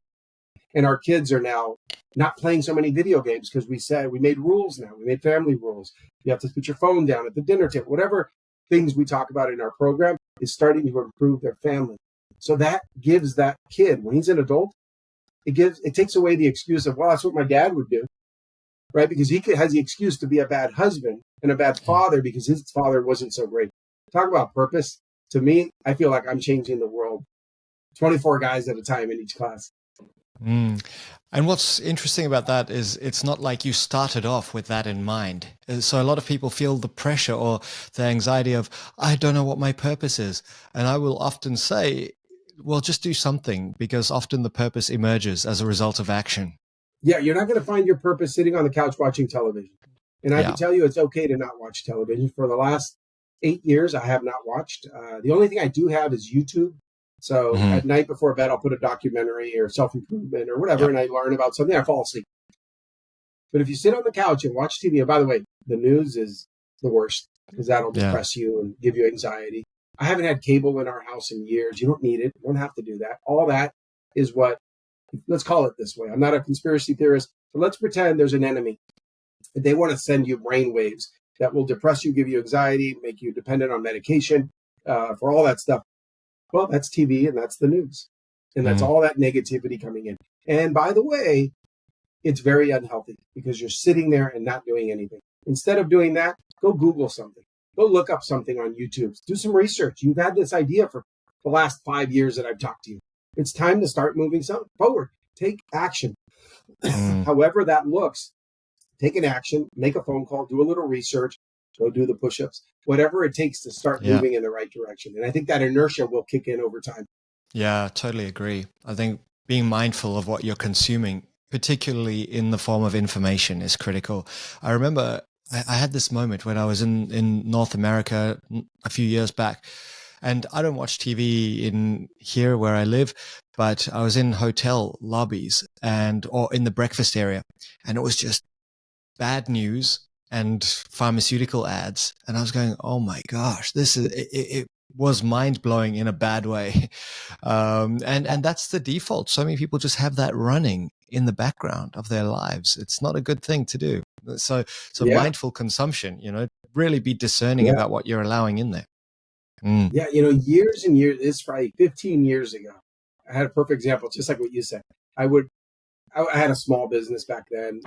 Speaker 2: And our kids are now not playing so many video games, because we made rules now. We made family rules. You have to put your phone down at the dinner table. Whatever things we talk about in our program is starting to improve their family. So that gives that kid, when he's an adult, it takes away the excuse of, well, that's what my dad would do, right? Because he has the excuse to be a bad husband and a bad father because his father wasn't so great. Talk about purpose. To me, I feel like I'm changing the world. 24 guys at a time in each class.
Speaker 1: Mm. And what's interesting about that is it's not like you started off with that in mind. So a lot of people feel the pressure or the anxiety of, I don't know what my purpose is. And I will often say, well, just do something, because often the purpose emerges as a result of action.
Speaker 2: Yeah, you're not going to find your purpose sitting on the couch watching television. And I can tell you it's okay to not watch television. For the last 8 years, I have not watched. The only thing I do have is YouTube. So at night before bed, I'll put a documentary or self-improvement or whatever, and I learn about something. I fall asleep. But if you sit on the couch and watch TV, and by the way, the news is the worst, because that'll depress you and give you anxiety. I haven't had cable in our house in years. You don't need it. You don't have to do that. All that is let's call it this way. I'm not a conspiracy theorist, but let's pretend there's an enemy. They want to send you brain waves that will depress you, give you anxiety, make you dependent on medication, for all that stuff. Well, that's TV and that's the news. And that's all that negativity coming in. And by the way, it's very unhealthy, because you're sitting there and not doing anything. Instead of doing that, go Google something. Go look up something on YouTube. Do some research. You've had this idea for the last 5 years that I've talked to you. It's time to start moving something forward. Take action. However that looks, take an action, make a phone call, do a little research, go do the push-ups, whatever it takes to start moving in the right direction. And I think that inertia will kick in over time.
Speaker 1: Yeah, totally agree. I think being mindful of what you're consuming, particularly in the form of information, is critical. I remember I had this moment when I was in North America a few years back, and I don't watch TV in here where I live, but I was in hotel lobbies or in the breakfast area, and it was just bad news and pharmaceutical ads. And I was going, oh my gosh, it was mind blowing in a bad way. And that's the default. So many people just have that running in the background of their lives. It's not a good thing to do. So mindful consumption, really be discerning about what you're allowing in there.
Speaker 2: Yeah. Years and years, it's probably 15 years ago. I had a perfect example, just like what you said. I I had a small business back then,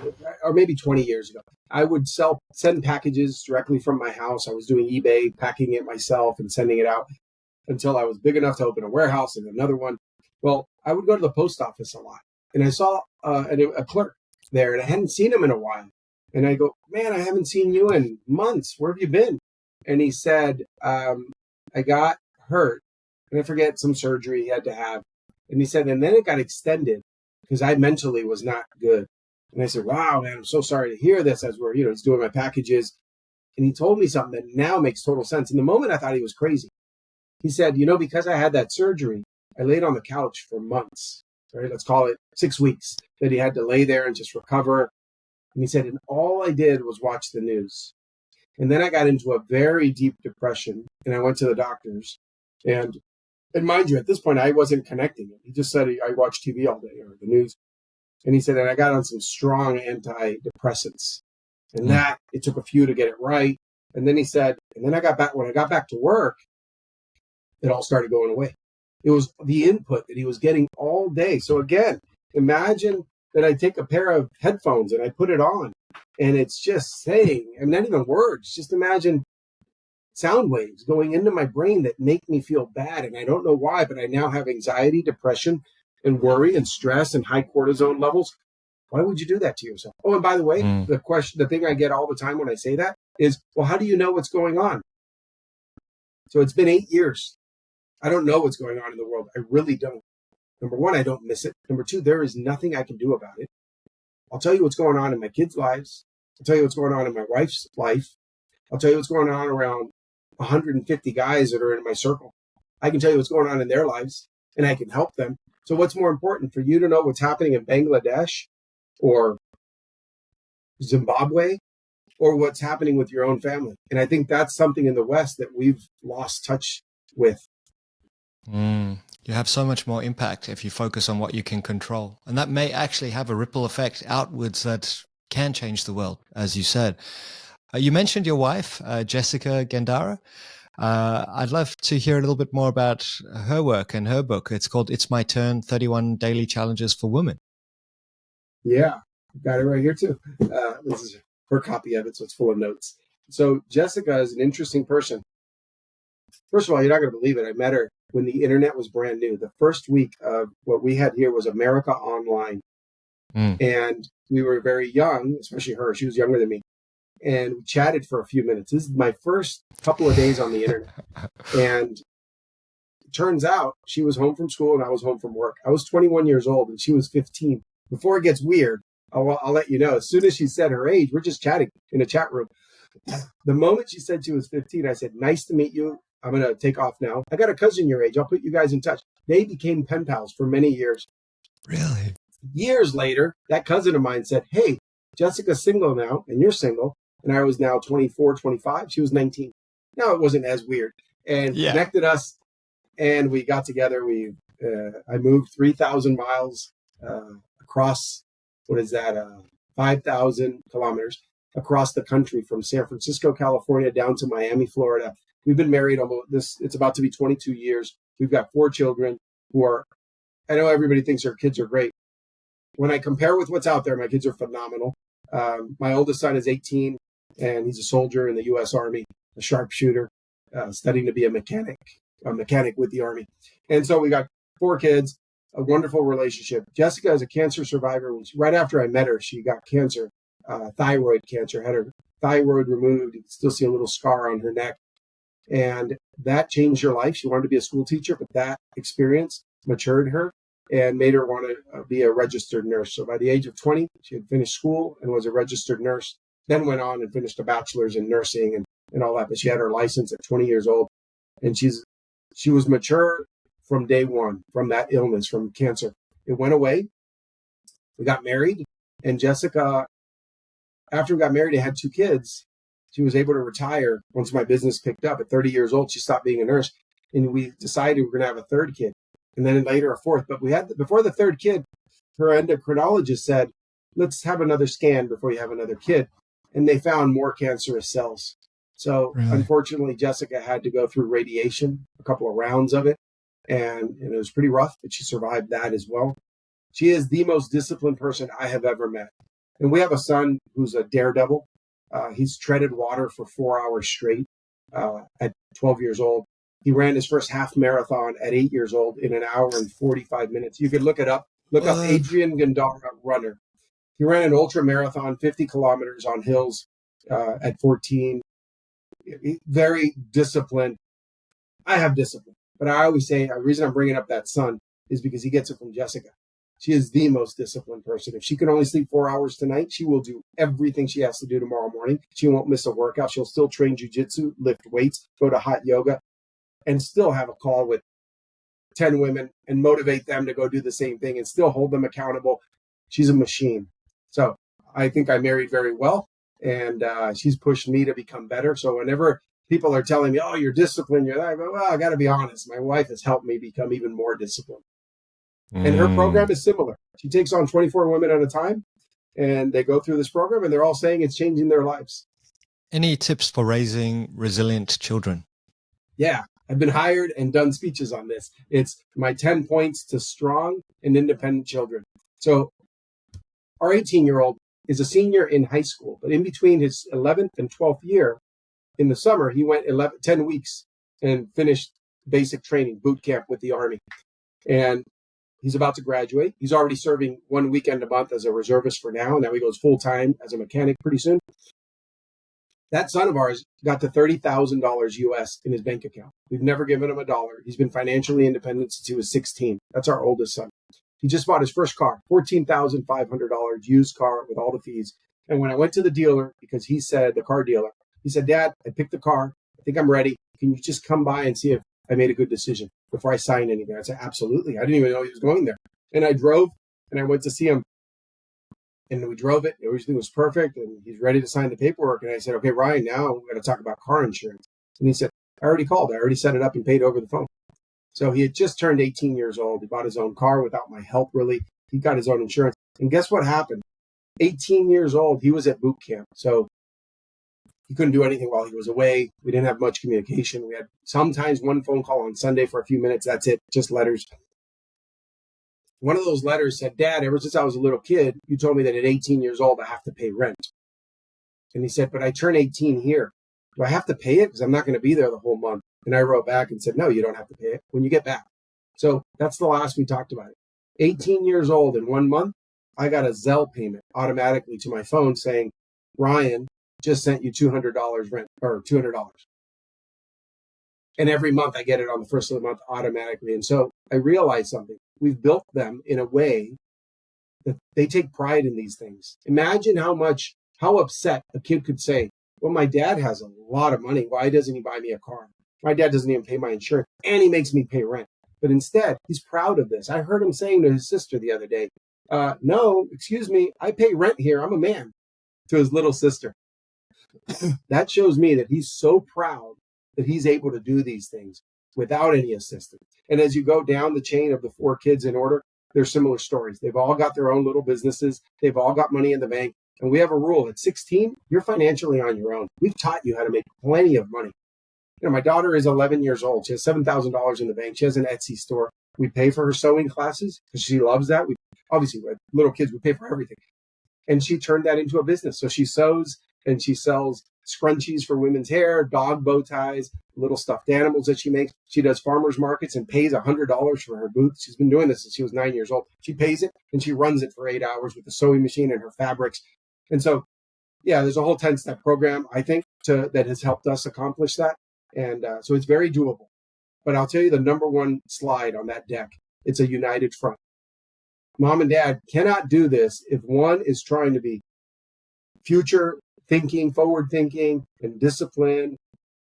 Speaker 2: or maybe 20 years ago. I would send packages directly from my house. I was doing eBay, packing it myself and sending it out until I was big enough to open a warehouse and another one. Well, I would go to the post office a lot, and I saw a clerk there, and I hadn't seen him in a while. And I go, man, I haven't seen you in months. Where have you been? And he said, I got hurt, and I forget some surgery he had to have. And he said, and then it got extended because I mentally was not good. And I said, wow, man, I'm so sorry to hear this, as we're, he's doing my packages. And he told me something that now makes total sense. In the moment, I thought he was crazy. He said, because I had that surgery, I laid on the couch for months, right? Let's call it 6 weeks that he had to lay there and just recover. And he said, and all I did was watch the news. And then I got into a very deep depression, and I went to the doctors. And mind you, at this point, I wasn't connecting it. He just said, I watch TV all day or the news. And he said, and I got on some strong antidepressants. And that, it took a few to get it right. And then he said, and then when I got back to work, it all started going away. It was the input that he was getting all day. So again, imagine that I take a pair of headphones and I put it on, and it's just saying, not even words, just imagine sound waves going into my brain that make me feel bad. And I don't know why, but I now have anxiety, depression, and worry and stress and high cortisone levels. Why would you do that to yourself? Oh, and by the way, the thing I get all the time when I say that is, well, how do you know what's going on? So it's been 8 years. I don't know what's going on in the world. I really don't. Number one, I don't miss it. Number two, there is nothing I can do about it. I'll tell you what's going on in my kids' lives. I'll tell you what's going on in my wife's life. I'll tell you what's going on around 150 guys that are in my circle. I can tell you what's going on in their lives, and I can help them. So what's more important, for you to know what's happening in Bangladesh or Zimbabwe, or what's happening with your own family? And I think that's something in the West that we've lost touch with.
Speaker 1: You have so much more impact if you focus on what you can control. And that may actually have a ripple effect outwards that can change the world, as you said. You mentioned your wife, Jessica Gandara. I'd love to hear a little bit more about her work and her book. It's called It's My Turn, 31 Daily Challenges for Women.
Speaker 2: Yeah, got it right here too. This is her copy of it, so it's full of notes. So Jessica is an interesting person. First of all, you're not going to believe it. I met her when the internet was brand new. The first week of what we had here was America Online. And we were very young, especially her. She was younger than me. And we chatted for a few minutes. This is my first couple of days on the internet. And it turns out she was home from school and I was home from work. I was 21 years old and she was 15. Before it gets weird, I'll let you know. As soon as she said her age, we're just chatting in a chat room. The moment she said she was 15, I said, nice to meet you. I'm going to take off now. I got a cousin your age. I'll put you guys in touch. They became pen pals for many years.
Speaker 1: Really?
Speaker 2: Years later, that cousin of mine said, hey, Jessica's single now, and you're single. And I was now 24, 25. She was 19. Now it wasn't as weird. And connected us, and we got together. I moved 3,000 miles across, 5,000 kilometers across the country from San Francisco, California, down to Miami, Florida. We've been married it's about to be 22 years. We've got 4 children I know everybody thinks their kids are great. When I compare with what's out there, my kids are phenomenal. My oldest son is 18, and he's a soldier in the U.S. Army, a sharpshooter, studying to be a mechanic with the Army. And so we got 4 kids, a wonderful relationship. Jessica is a cancer survivor. Right after I met her, she got cancer, thyroid cancer, had her thyroid removed. You can still see a little scar on her neck. And that changed her life. She wanted to be a school teacher, but that experience matured her and made her want to be a registered nurse. So by the age of 20, she had finished school and was a registered nurse, then went on and finished a bachelor's in nursing and all that. But she had her license at 20 years old. And she was mature from day one, from that illness, from cancer. It went away. We got married. And Jessica, after we got married, I had 2 kids. She was able to retire once my business picked up. At 30 years old, she stopped being a nurse. And we decided we were going to have a 3rd kid. And then later a 4th. But before the 3rd kid, her endocrinologist said, let's have another scan before you have another kid. And they found more cancerous cells. So Unfortunately, Jessica had to go through radiation, a couple of rounds of it. And it was pretty rough, but she survived that as well. She is the most disciplined person I have ever met. And we have a son who's a daredevil. He's treaded water for 4 hours straight at 12 years old. He ran his first half marathon at 8 years old in an hour and 45 minutes. You could look it up. Look up Adrian Gandara, runner. He ran an ultra marathon, 50 kilometers on hills at 14. Very disciplined. I have discipline. But I always say the reason I'm bringing up that son is because he gets it from Jessica. She is the most disciplined person. If she can only sleep 4 hours tonight, she will do everything she has to do tomorrow morning. She won't miss a workout. She'll still train jujitsu, lift weights, go to hot yoga, and still have a call with 10 women and motivate them to go do the same thing and still hold them accountable. She's a machine. So I think I married very well, and she's pushed me to become better. So whenever people are telling me, oh, you're disciplined, you're that, well, I got to be honest. My wife has helped me become even more disciplined. And her program is similar. She takes on 24 women at a time, and they go through this program, and they're all saying it's changing their lives.
Speaker 1: Any tips for raising resilient children?
Speaker 2: Yeah, I've been hired and done speeches on this. It's my 10 points to strong and independent children. So our 18-year-old is a senior in high school, but in between his 11th and 12th year, in the summer, he went 10 weeks and finished basic training, boot camp with the Army. And he's about to graduate. He's already serving 1 weekend a month as a reservist for now. Now he goes full-time as a mechanic pretty soon. That son of ours got to $30,000 US in his bank account. We've never given him a dollar. He's been financially independent since he was 16. That's our oldest son. He just bought his first car, $14,500 used car with all the fees. And when I went to the dealer, because he said, the car dealer, he said, Dad, I picked the car. I think I'm ready. Can you just come by and see if I made a good decision before I sign anything? I said, absolutely. I didn't even know he was going there. And I drove and I went to see him. And we drove it. Everything was perfect. And he's ready to sign the paperwork. And I said, okay, Ryan, now we're going to talk about car insurance. And he said, I already called. I already set it up and paid over the phone. So he had just turned 18 years old. He bought his own car without my help, really. He got his own insurance. And guess what happened? 18 years old, he was at boot camp. So he couldn't do anything while he was away. We didn't have much communication. We had sometimes one phone call on Sunday for a few minutes. That's it, just letters. One of those letters said, Dad, ever since I was a little kid, you told me that at 18 years old, I have to pay rent. And he said, but I turn 18 here. Do I have to pay it? Because I'm not going to be there the whole month. And I wrote back and said, no, you don't have to pay it when you get back. So that's the last we talked about it. 18 years old in 1 month, I got a Zelle payment automatically to my phone saying, Ryan just sent you $200 rent or $200. And every month I get it on the first of the month automatically. And so I realized something. We've built them in a way that they take pride in these things. Imagine how upset a kid could say, well, my dad has a lot of money. Why doesn't he buy me a car? My dad doesn't even pay my insurance and he makes me pay rent. But instead, he's proud of this. I heard him saying to his sister the other day, no, excuse me, I pay rent here. I'm a man, to his little sister. That shows me that he's so proud that he's able to do these things without any assistance. And as you go down the chain of the 4 kids in order, there's similar stories. They've all got their own little businesses. They've all got money in the bank. And we have a rule at 16, you're financially on your own. We've taught you how to make plenty of money. You know, my daughter is 11 years old. She has $7,000 in the bank. She has an Etsy store. We pay for her sewing classes because she loves that. Obviously, with little kids, we pay for everything. And she turned that into a business. So she sews and she sells scrunchies for women's hair, dog bow ties, little stuffed animals that she makes. She does farmers markets and pays $100 for her booth. She's been doing this since she was 9 years old. She pays it and she runs it for 8 hours with the sewing machine and her fabrics. And so, yeah, there's a whole 10-step program, I think, that has helped us accomplish that. And so it's very doable. But I'll tell you the number one slide on that deck. It's a united front. Mom and dad cannot do this if one is trying to be future thinking, forward thinking, and disciplined,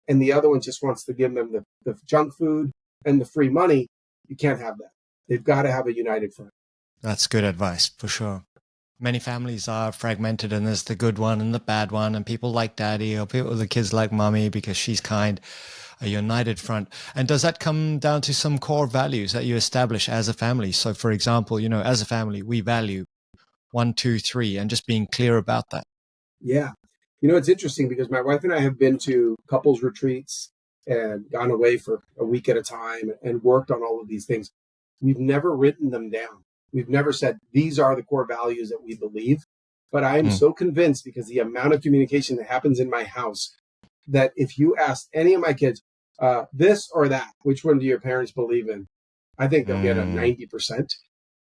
Speaker 2: and the other one just wants to give them the junk food and the free money. You can't have that. They've got to have a united front.
Speaker 1: That's good advice, for sure. Many families are fragmented, and there's the good one and the bad one, and people like daddy, or the kids like mommy because she's kind. A united front. And does that come down to some core values that you establish as a family? So, for example, as a family, we value 1, 2, 3, and just being clear about that.
Speaker 2: Yeah. It's interesting because my wife and I have been to couples retreats and gone away for a week at a time and worked on all of these things. We've never written them down. We've never said these are the core values that we believe. But I am so convinced, because the amount of communication that happens in my house, that if you ask any of my kids, this or that, which one do your parents believe in? I think they'll get a 90%,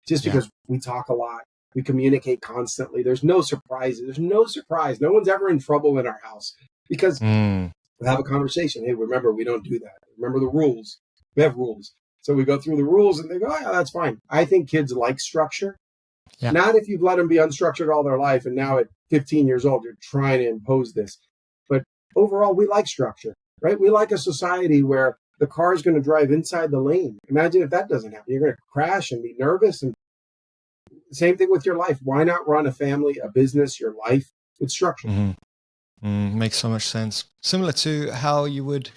Speaker 2: just because we talk a lot. We communicate constantly. There's no surprises. There's no surprise. No one's ever in trouble in our house because we have a conversation. Hey, remember, we don't do that. Remember the rules. We have rules. So we go through the rules and they go, oh, yeah, that's fine. I think kids like structure. Yeah. Not if you've let them be unstructured all their life and now at 15 years old, you're trying to impose this. But overall, we like structure, right? We like a society where the car is going to drive inside the lane. Imagine if that doesn't happen. You're going to crash and be nervous. And same thing with your life. Why not run a family, a business, your life with structure?
Speaker 1: Makes so much sense. Similar to how you would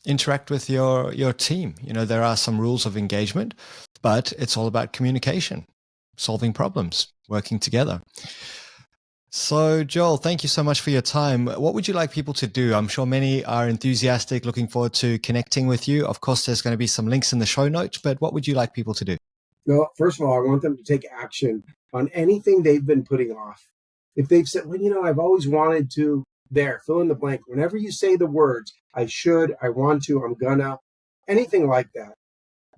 Speaker 1: interact with your team. You know, there are some rules of engagement, but it's all about communication, solving problems, working together. So, Joel, thank you so much for your time. What would you like people to do? I'm sure many are enthusiastic, looking forward to connecting with you. Of course, there's going to be some links in the show notes, but what would you like people to do?
Speaker 2: Well, first of all, I want them to take action on anything they've been putting off. If they've said, well, you know, I've always wanted to, there, fill in the blank. Whenever you say the words, I should, I want to, I'm gonna, anything like that,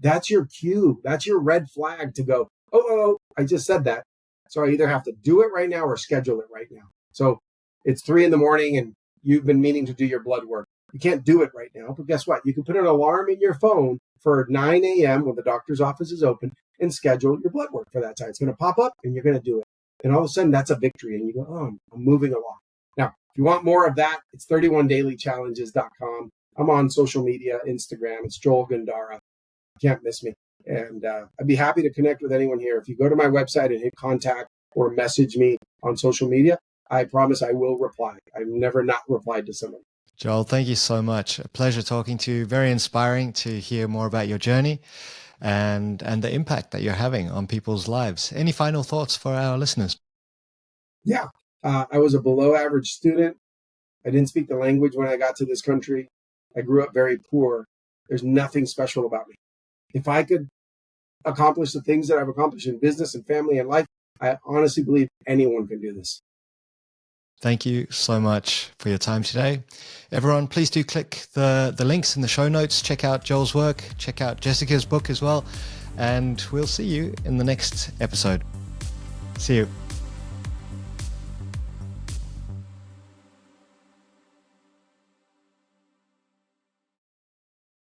Speaker 2: that's your cue. That's your red flag to go, oh, I just said that. So I either have to do it right now or schedule it right now. So it's 3 a.m. and you've been meaning to do your blood work. You can't do it right now, but guess what? You can put an alarm in your phone for 9 a.m. when the doctor's office is open and schedule your blood work for that time. It's going to pop up and you're going to do it. And all of a sudden that's a victory. And you go, oh, I'm moving along. Now, if you want more of that, it's 31dailychallenges.com. I'm on social media, Instagram. It's Joel Gandara. Can't miss me. And I'd be happy to connect with anyone here. If you go to my website and hit contact or message me on social media, I promise I will reply. I've never not replied to someone.
Speaker 1: Joel, thank you so much. A pleasure talking to you. Very inspiring to hear more about your journey and the impact that you're having on people's lives. Any final thoughts for our listeners?
Speaker 2: Yeah. I was a below average student. I didn't speak the language when I got to this country. I grew up very poor. There's nothing special about me. If I could accomplish the things that I've accomplished in business and family and life, I honestly believe anyone can do this.
Speaker 1: Thank you so much for your time today. Everyone, please do click the links in the show notes. Check out Joel's work. Check out Jessica's book as well. And we'll see you in the next episode. See you.